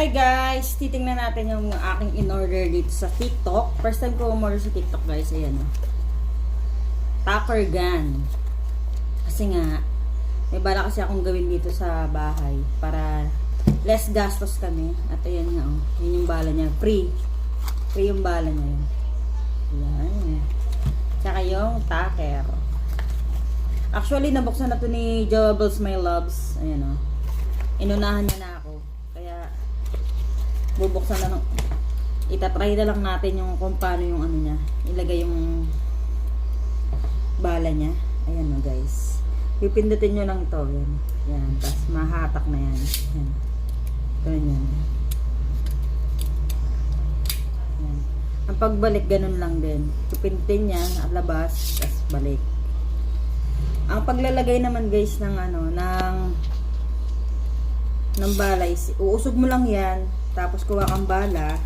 Hi guys! Titingnan natin yung aking in-order dito sa TikTok. First time ko umorder sa TikTok guys. Ayan o. Tucker gun. Kasi nga, may bala kasi akong gawin dito sa bahay para less gastos kami. At ayan nga o. Yun yung bala niya. Free. Free yung bala niya yun. Ayan. Tsaka yung tucker. Actually, nabuksan na to ni Jowables My Loves. Ayan o. Inunahan niya na ako. Kaya, bubuksan na ng itatry na lang natin yung kung paano yung ano niya. Ilagay yung bala niya. Ayan o guys. Pipindutin nyo lang ito. Yan. Yan. Tapos mahatak na yan. Yan. Ganyan. Yan. Ang pagbalik ganun lang din. Pipindutin niya at labas. Tapos balik. Ang paglalagay naman guys ng ano, ng bala is, uusog mo lang yan, tapos kuha kang bala.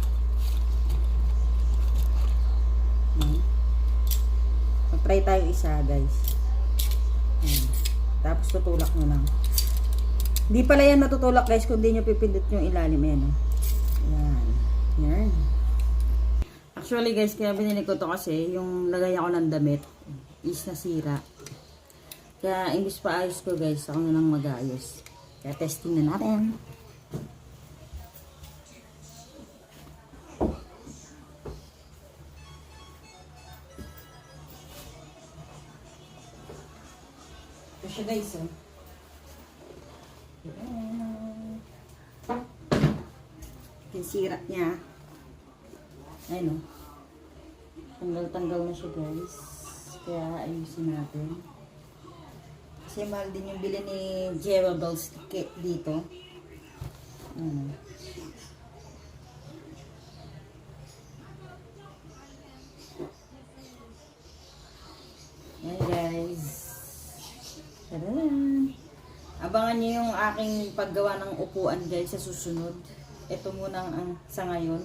Mag-try tayo isa guys. Tapos tutulak mo lang. Hindi pala yan natutulak guys, kundi nyo pipindot yung ilalim. Yan. Yan. Yan. Actually guys, kaya binili ko to kasi yung lagay ako ng damit is nasira. Kaya imbis pa ayos ko guys, ako na lang mag-ayos. Kaya testing na natin. Ito siya guys oh. Yung sira niya. Ayun oh. Tanggal-tanggal na siya guys. Kaya ayusin natin. Kasi mahal din yung bili ni Jowables dito. Yan guys. Tadaan! Abangan nyo yung aking paggawa ng upuan guys sa susunod. Ito muna ang sa ngayon.